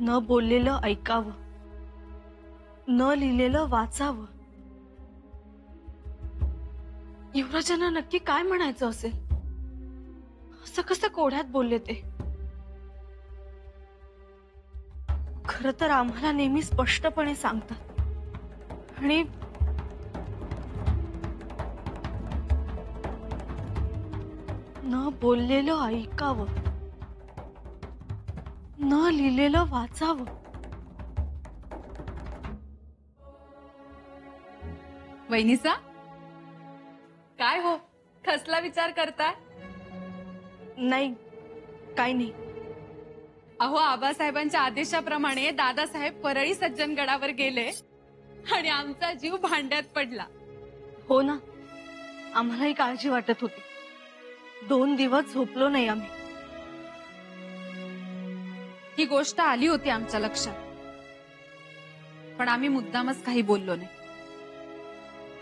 न बोललेलं ऐकावं, न लिहिलेलं वाचावं. युवराजांना नक्की काय म्हणायचं असेल? असं कसं कोड्यात बोलले ते? खरं तर आम्हाला नेहमी स्पष्टपणे सांगतात आणि न बोललेलं ऐकावं, न लिहिलेलं वाचावं. वहिनीसा, काय हो, कसला विचार करताय? नाही, काय नाही. अहो, आबासाहेबांच्या आदेशाप्रमाणे दादासाहेब परळी सज्जनगडावर गेले आणि आमचा जीव भांड्यात पडला. हो ना, आम्हालाही काळजी वाटत होती. 2 दिवस झोपलो नाही आम्ही. ही गोष्ट आली होती आमच्या लक्षात, पण आम्ही मुद्दामच काही बोललो नाही.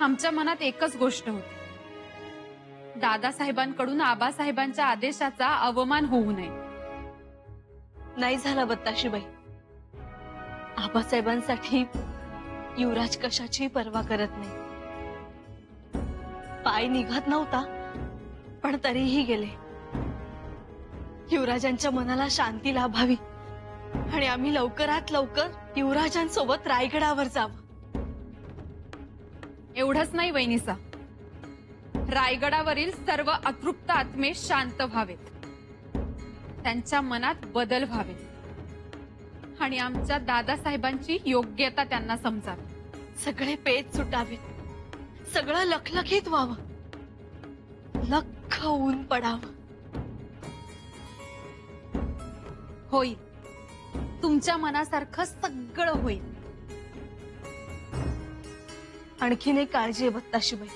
आमच्या मनात एकच गोष्ट होती, दादासाहेबांकडून आबासाहेबांच्या आदेशाचा अवमान होऊ नये. नाही झाला बत्ताशीबाई. आबासाहेबांसाठी युवराज कशाची पर्वा करत नाही. पाय निघत नव्हता, पण तरीही गेले. युवराजांच्या मनाला शांती लाभावी आणि आम्ही लवकरात लवकर युवराजांसोबत रायगडावर जावं. एवढंच नाही वहिनीसा, रायगडावरील सर्व अतृप्त आत्मे शांत व्हावेत, त्यांच्या मनात बदल व्हावेत आणि आमच्या दादासाहेबांची योग्यता त्यांना समजावी. सगळे पेच सुटावेत, सगळं लखलखीत व्हावं, लख्ख ऊन पडावं. होईल, तुमच्या मनासारखं सगळं होईल. आणखीन एक काळजी आहे बत्ताशीबाई.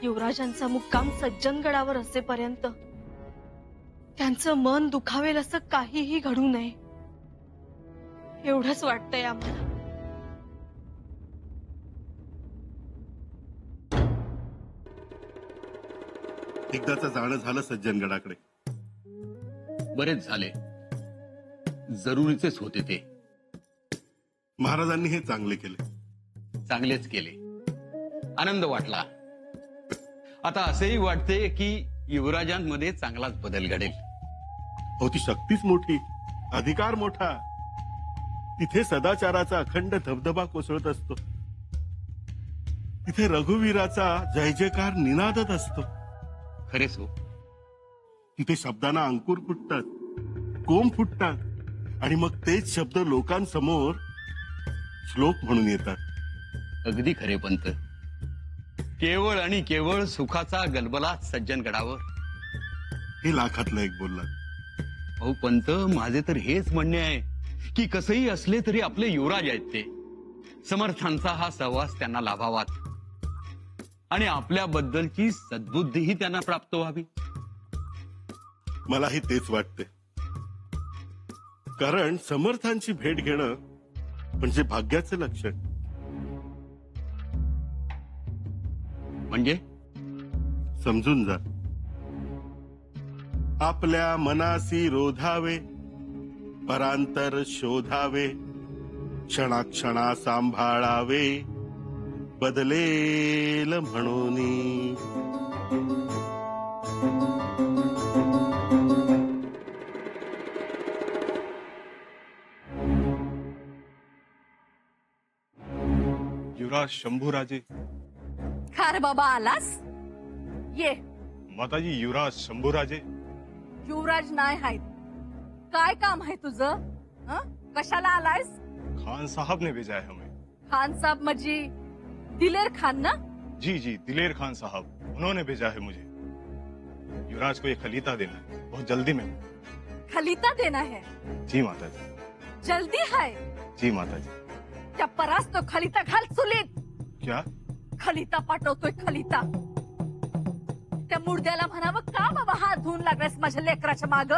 युवराजांचा मुक्काम सज्जनगडावर असेपर्यंत त्यांचं मन दुखावेल असं काहीही घडू नये, एवढंच वाटतंय आम्हाला. एकदाचं जाणं झालं सज्जनगडाकडे. बरेच झाले, जरुरीचेच होते ते. महाराजांनी हे चांगले केले. चांगलेच केले. आनंद वाटला. आता असेही वाटते की युवराजांमध्ये चांगलाच बदल घडेल. हो, ती शक्तीच मोठी, अधिकार मोठा. तिथे सदाचाराचा अखंड धबधबा कोसळत असतो. तिथे रघुवीराचा जय जयकार निनादत असतो. खरेच हो. तिथे शब्दांना अंकुर फुटतात, कोंब फुटतात आणि मग तेच शब्द लोकांसमोर श्लोक म्हणून येतात. अगदी खरे पंत. केवळ आणि केवळ सुखाचा गलबलात सज्जनगडावर. हे लाखातलं एक बोलला. अहो पंत, माझे तर हेच म्हणणे आहे की कसंही असले तरी आपले युवराज आहेत ते. समर्थांचा हा सहवास त्यांना लाभावात आणि आपल्याबद्दलची सद्बुद्धीही त्यांना प्राप्त व्हावी. मलाही तेच वाटते. कारण समर्थांची भेट घेणं म्हणजे भाग्याचं लक्षण. म्हणजे समजून जा. आपल्या मनासी रोधावे, परांतर शोधावे, क्षणाक्षणा सांभाळावे, बदलेल म्हणून. युवराज शंभूराजे. खार बाबा आलास? ये. माताजी, युवराज शंभूराजे. युवराज नाही आहेत. काय काम आहे तुझं? कशाला आलायस? खान साहब ने भेजा है हमें. खान साहब मजी दिलेर खान ना? जी जी, दिलेर खान साहब, उन्होंने भेजा है मुझे. युवराज को ये खलीता देना है, बहुत जल्दी में. खलीता देना है? जी माताजी. जल्दी है? जी माताजी. त्या परास तो खलीता घाल चुलीत. क्या? खलीता पाठवतोय, खलीता. त्या मुर्द्याला म्हणावं, का बाबा हात धुवून लागलास माझ्या लेकराच्या माग?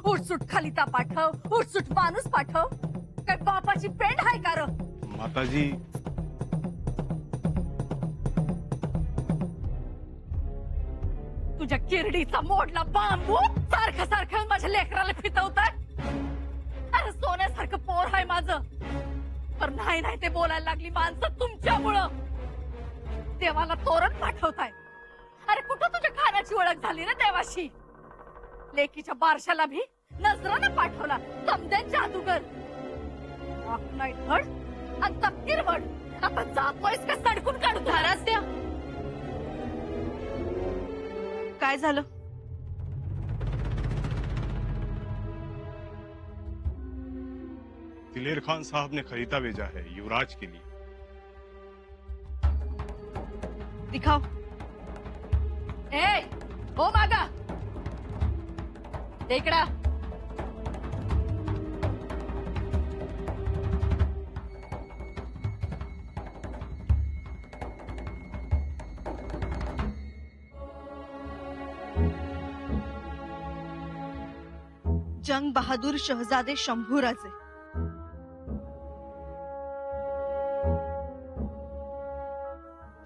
उठसूट खलीता पाठव, उठसूट माणूस पाठव. काय बापाची पेंड आहे का र? माताजी, तुझ्या किरडीचा मोडला बांबू सारखं सारखं माझ्या लेकराला फितवताय. अरे सोन्यासारखं पोर आहे माझं, पण नाही नाही ते बोलायला लागली माणसं तुमच्यामुळं. देवाला तोरण पाठवताय. अरे कुठं तुझ्या खानाची ओळख झाली रे देवाशी? लेकीच्या बारशाला भी नजरानं पाठवला समजेन जादूगर. नाही धड आणि तपकीर वड. आता जातोयस का सडकून काढू धारास द्या. काय झालं? दिलेर खान साहब ने खरीदा भेजा है युवराज के लिए. दिखाओ. ए हो मागा इकडा. जंग बहादुर शहजादे शंभूराजे.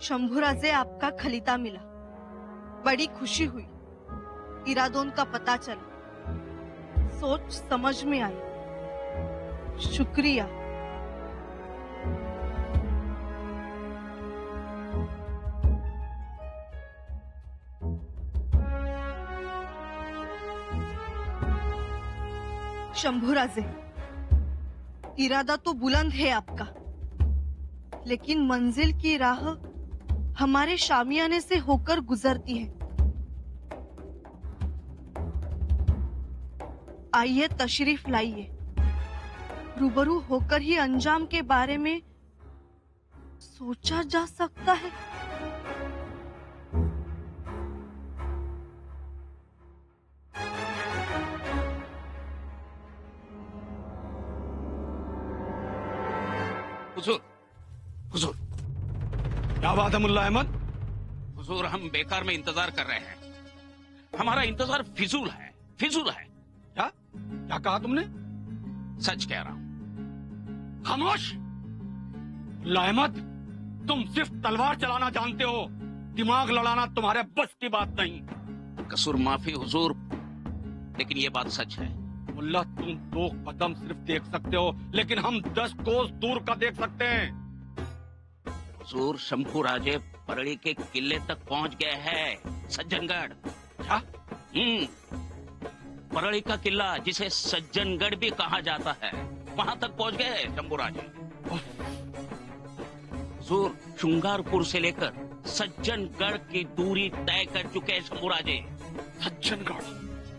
शंभूराजे आपका खलीता मिला, बड़ी खुशी हुई. इरादों का पता चला, सोच समझ में आई. शुक्रिया. शंभूराजे, इरादा तो बुलंद है आपका, लेकिन मंजिल की राह हमारे शामियाने से होकर गुजरती है. आइए तशरीफ लाइए. रूबरू होकर ही अंजाम के बारे में सोचा जा सकता है. हुजूर, हुजूर, क्या बात है मुल्ला अहमद? हुजूर, हम बेकार में इंतजार कर रहे हैं. हमारा इंतजार फिजूल है, फिजूल है. क्या क्या कहा तुमने? सच कह रहा हूं. खामोश. मुल्ला अहमद, तुम सिर्फ तलवार चलाना जानते हो, दिमाग लड़ाना तुम्हारे बस की बात नहीं. कसूर माफी हुजूर, लेकिन ये बात सच है. मुल्ला, तुम 2 कदम सिर्फ देख सकते हो, लेकिन हम 10 कोस दूर का देख सकते हैं. हुजूर, शंभू राजे परली के किले तक पहुंच गए हैं. सज्जनगढ़. क्या? परली का किला, जिसे सज्जनगढ़ भी कहा जाता है, वहां तक पहुंच गए हैं शंभू राजे. हुजूर, शुंगारपुर से लेकर सज्जनगढ़ की दूरी तय कर चुके हैं शंभू राजे. सज्जनगढ़?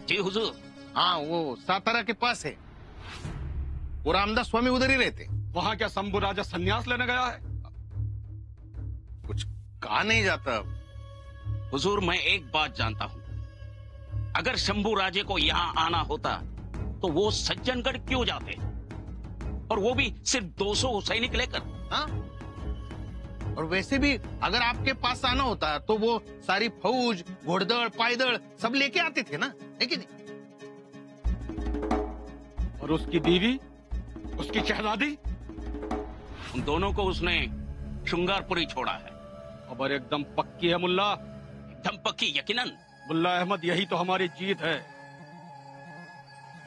जी हुजूर. हाँ, वो सातारा के पास है. वो रामदास स्वामी उधर ही रहते. वहां क्या शंभू राजा संन्यास लेने गया है? कुछ कहा नहीं जाता. हुजूर, मैं एक बात जानता हूं. अगर शंभू राजे को यहाँ आना होता तो वो सज्जनगढ़ क्यों जाते, और वो भी सिर्फ 200 सैनिक लेकर. हाँ, और वैसे भी अगर आपके पास आना होता तो वो सारी फौज, घोड़दड़, पायदड़ सब लेके आते थे ना, है कि नहीं? और उसकी बीवी, उसकी शहजादी? उन दोनों को उसने शुंगारपुर ही छोड़ा है. खबर एकदम पक्की है मुल्ला. एकदम पक्की, यकीनन. मुल्ला अहमद, यही तो हमारी जीत है.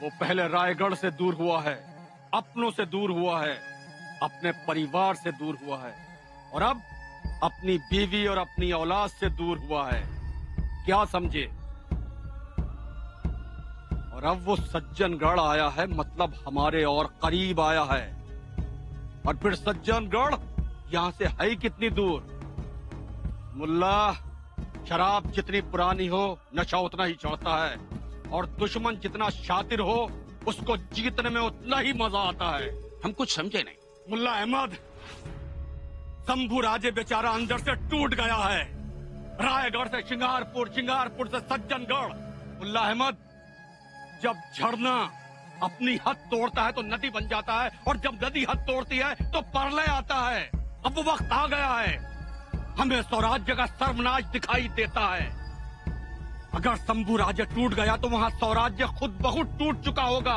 वो पहले रायगढ़ से दूर हुआ है, अपनों से दूर हुआ है, अपने परिवार से दूर हुआ है, और अब अपनी बीवी और अपनी औलाद से दूर हुआ है. क्या समझे? और अब वो सज्जनगढ़ आया है, मतलब हमारे और करीब आया है. और फिर सज्जनगढ़ यहां से है ही कितनी दूर? मुल्ला, शराब जितनी पुरानी हो, नशा उतना ही चढ़ता है, और दुश्मन जितना शातिर हो, उसको जीतने में उतना ही मजा आता है. हम कुछ समझे नहीं. मुल्ला अहमद, शंभू राजे बेचारा अंदर से टूट गया है. रायगढ़ से शिंगारपुर, शिंगारपुर से सज्जनगढ़. मुल्ला अहमद, जब झरना अपनी हद तोड़ता है तो नदी बन जाता है, और जब नदी हद तोड़ती है तो प्रलय आता है. अब वो वक्त आ गया है. हमें स्वराज्य का सर्वनाश दिखाई देता है. अगर शंभू राज्य टूट गया तो वहां स्वराज्य खुद बहुत टूट चुका होगा,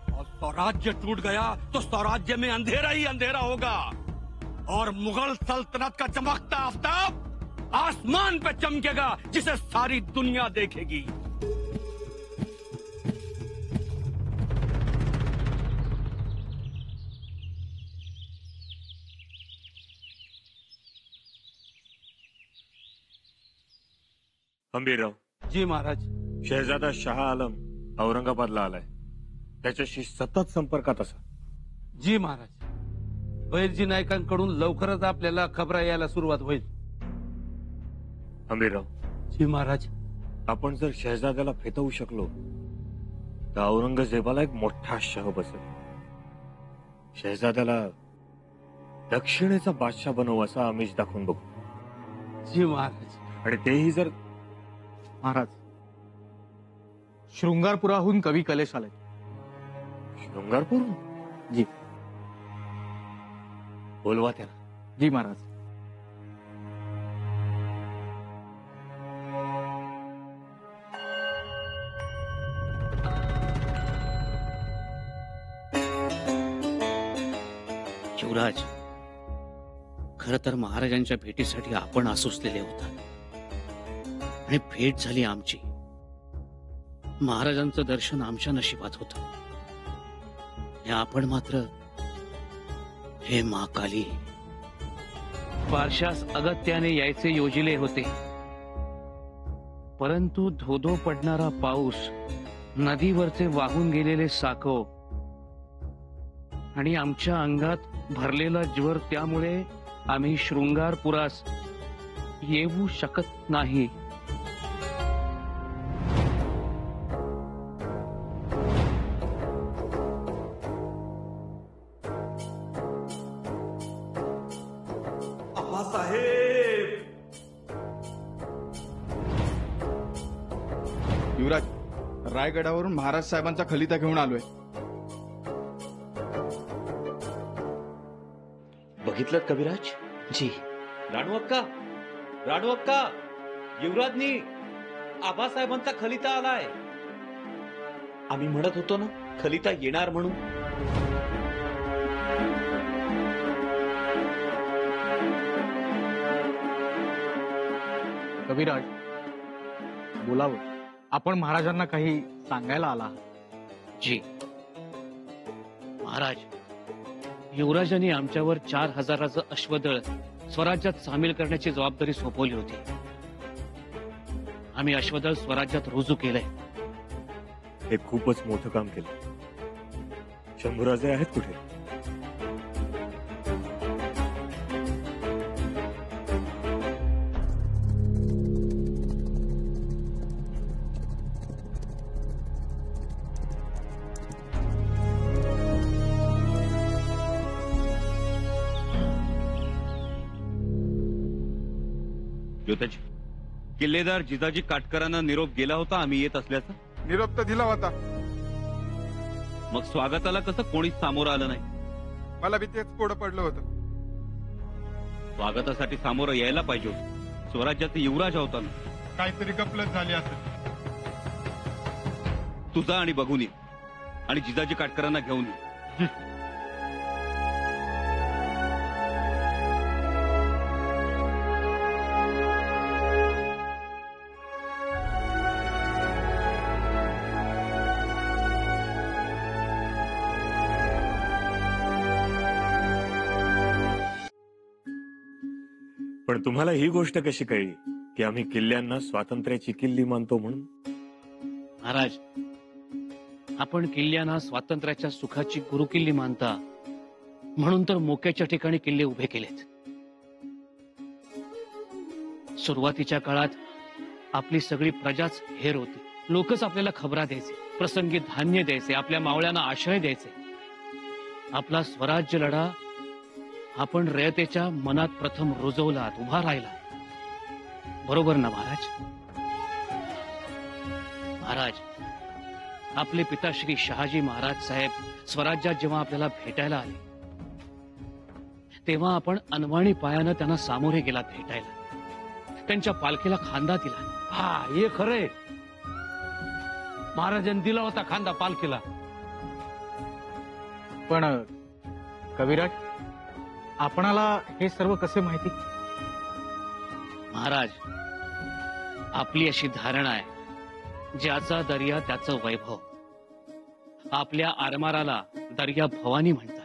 और स्वराज्य टूट गया तो स्वराज्य में अंधेरा ही अंधेरा होगा. और मुगल सल्तनत का चमकता आफताब आज आसमान पे चमकेगा जिसे सारी दुनिया देखेगी। हंबीरराव, जी महाराज। शहजादा शाह आलम औरंगाबादला आलाय, त्याच्याशी सतत संपर्कात असा। जी महाराज, बैरजी नायकांकडून लवकरच आपल्याला खबरा यायला सुरुवात होईल। हंबीरराव, जी महाराज। आपण जर शहजाद्याला फेतवू शकलो तर औरंगजेबाला एक मोठा शह बसेल। शहजाद्याला दक्षिणेचा बादशाह बनवू असा आमिष दाखवून बघू। जी महाराज। आणि तेही जर महाराज, शृंगारपुराहून कवी कलेश आले। शृंगारपूर? जी। बोलवा त्याला। जी महाराज। युवराज, खर तर महाराजांच्या भेटीसाठी आपण आसुसलेले होता आणि भेट झाली आमची। महाराजांचं दर्शन आमच्या नशिबात होतं आणि आपण मात्र हे महाकाली बारशास अगत्याने यायचे योजिले होते, परंतु धोधो पडणारा पाऊस, नदीवरचे वाहून गेलेले साकव आणि आमच्या अंगात भरलेला ज्वर, त्यामुळे आम्ही शृंगारपुरास येऊ शकत नाही। युवराज, रायगडावरून महाराज साहेबांचा खलिता घेऊन आलोय। बघितलं कविराज? जी। राणू अक्का, युवराजनी आबासाहेबांचा खलिता आलाय। आम्ही म्हणत होतो ना खलिता येणार म्हणून। कविराज, बोलावं, आपण महाराजांना काही सांगायला आला आहात। जी महाराज, युवराजांनी आमच्यावर 4000 अश्वदळ स्वराज्यात सामील करण्याची जबाबदारी सोपवली होती। आम्ही अश्वदळ स्वराज्यात रुजू केलंय। हे खूपच मोठं काम केलं। शंभूराजे आहेत कुठे? ज्योताजी, किल्लेदार जिजाजी काटकरांना निरोप गेला होता आम्ही येत असल्याचा? निरोप तर दिला होता, मग स्वागताला कसं कोणीच सामोरं आलं नाही? मला बी तेच कोडं पडलं होतं। स्वागतासाठी सामोरं यायला पाहिजे होतं। स्वराज्याचे युवराज होता ना। काहीतरी गपलत झाली असेल। तुझा आणि बघून ये आणि जिजाजी काटकरांना घेऊन ये। पण तुम्हाला ही गोष्ट कशी कळली की आम्ही किल्ल्यांना स्वातंत्र्याची किल्ली मानतो म्हणून? महाराज, आपण किल्ल्यांना स्वातंत्र्याच्या सुखाची गुरुकिल्ली मानता म्हणून तर मोक्याच्या ठिकाणी किल्ले उभे केलेत। सुरुवातीच्या काळात आपली सगळी प्रजाच हेर होती। लोकच आपल्याला खबरा द्यायचे, प्रसंगी धान्य द्यायचे, आपल्या मावळ्यांना आश्रय द्यायचे। आपला स्वराज्य लढा आपण रयतेच्या मनात प्रथम रुजवलात, उभा राहिला। बरोबर ना महाराज? महाराज, आपले पिताश्री शहाजी महाराज साहेब स्वराज्यात जेव्हा आपल्याला भेटायला आले तेव्हा आपण अनवाणी पायानं त्यांना सामोरे गेलात भेटायला, त्यांच्या पालखीला खांदा दिला। हा, हे खरंय, महाराजांनी दिला होता खांदा पालखीला। पण कविराज, आपणाला हे सर्व कसे माहिती? महाराज, आपली अशी धारणा आहे, ज्याचा दर्या त्याचं वैभव. आपल्या आरमाराला दर्या भवानी म्हणतात.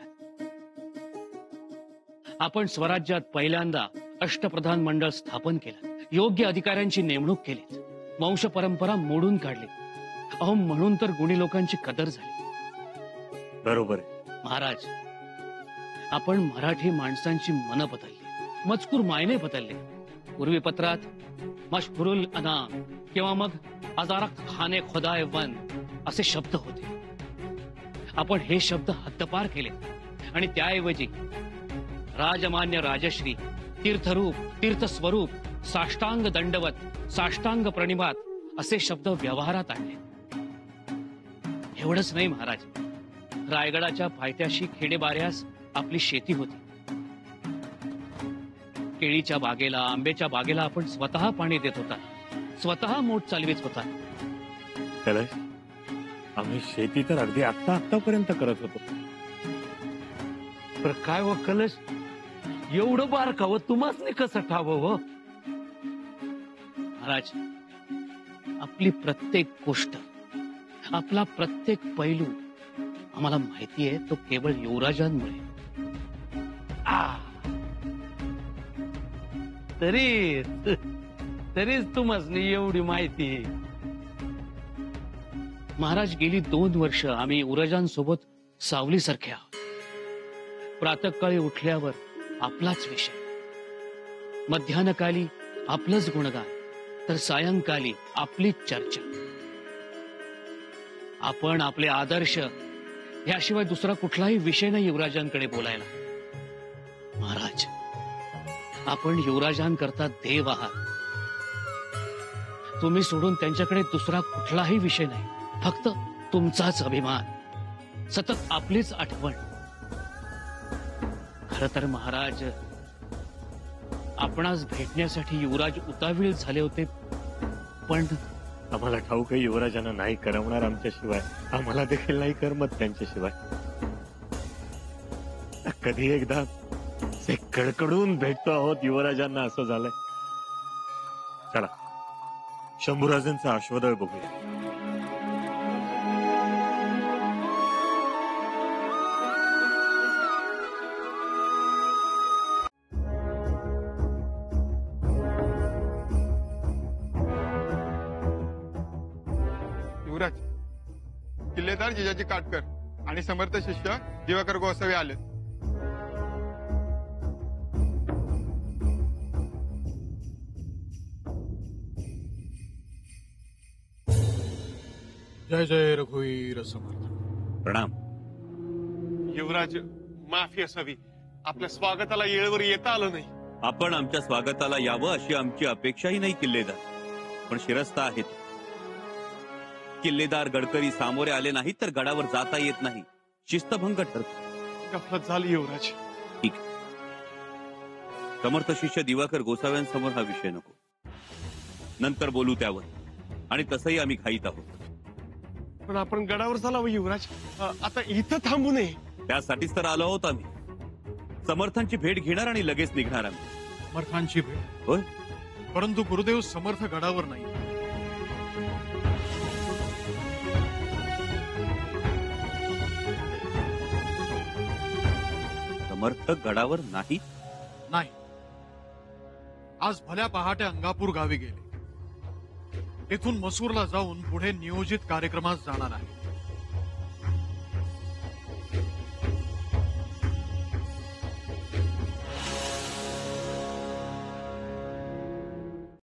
आपण स्वराज्यात पहिल्यांदा अष्टप्रधान मंडळ स्थापन केलं, योग्य अधिकाऱ्यांची नेमणूक केली, वंश परंपरा मोडून काढली. अहो, म्हणून तर गुणी लोकांची कदर झाली. बरोबर महाराज, आपण मराठी माणसांची मनं बदलली, मजकूर मायने बदलले. पूर्वी पत्रात मशहुरुल अना किंवा मग अजारक खाने खुदाए वन असे शब्द होते. आपण हे शब्द हद्दपार केले आणि त्याऐवजी राजमान्य, राजश्री, तीर्थरूप, तीर्थस्वरूप, साष्टांग दंडवत, साष्टांग प्रणिपात असे शब्द व्यवहारात आणले. एवढंच नाही महाराज, रायगडाच्या पायथ्याशी खेडेबाऱ्यास आपली शेती होती. केळीच्या बागेला, आंब्याच्या बागेला आपण स्वतः पाणी देत होता, स्वतः मोठ चालवीत होता. कलश, आम्ही शेती तर अगदी आतापर्यंत करत होतो. पर काय व कलश, एवढं बारकावं तुम्हाच नाही कसं ठावं व? महाराज, आपली प्रत्येक गोष्ट, आपला प्रत्येक पैलू आम्हाला माहिती आहे, तो केवळ युवराजांमुळे. तरीच तुम्हाच नाही एवढी माहिती. महाराज, गेली 2 वर्ष आम्ही युवराजांसोबत सावलीसारखे आहोत. प्रातःकाळी उठल्यावर आपलाच विषय, मध्यान्हकाली आपलंच गुणगान, तर सायंकाली आपलीच चर्चा. आपण आपले आदर्श याशिवाय दुसरा कुठलाही विषय नाही युवराजांकडे बोलायला. महाराज, आपण युवराजांकरता देव आहात. तुम्ही सोडून त्यांच्याकडे दुसरा कुठलाही विषय नाही, फक्त तुमचाच अभिमान, सतत आपलीच आठवण. खर तर महाराज, आपणास भेटण्यासाठी युवराज उतावीळ झाले होते, पण आम्हाला ठाऊक आहे युवराजांना नाही करमणार आमच्याशिवाय, आम्हाला देखील नाही करमत त्यांच्याशिवाय. कधी एकदा ते कडकडून भेटतो आहोत युवराजांना, असं झालंय. चला शंभूराजांचा अश्वदळ बघूया. युवराज, किल्लेदार जिजाजी काटकर आणि समर्थ शिष्य दिवाकर गोसावी आले. जय जय रघुवीर समर्थ. प्रणाम. युवराज, माफी असावी, आपल्या स्वागताला येळेवर येता आलं नाही. आपण आमच्या स्वागताला यावं अशी आमची अपेक्षाही नाही किल्लेदार, पण शिरस्ता आहेत. किल्लेदार गडकरी सामोरे आले नाहीत तर गडावर जाता येत नाही, शिस्तभंग ठरतो. गफलत झाली युवराज. ठीक, समर्थ शिष्य दिवाकर गोसाव्यांसमोर हा विषय नको, नंतर बोलू त्यावर. आणि तसंही आम्ही घाईत आहोत. पण आपण गडावर चालावं युवराज, आता इथं थांबू नये. त्यासाठीच तर आलो आहोत आम्ही. समर्थांची भेट घेणार आणि लगेच निघणार आम्ही. समर्थांची भेट? होय, परंतु गुरुदेव समर्थ गडावर नाही. समर्थ गडावर नाही? नाही, आज भल्या पहाटे अंगापूर गावी गेले. तेथून मसूरला जाऊन पुढे नियोजित कार्यक्रमास जाणार आहे.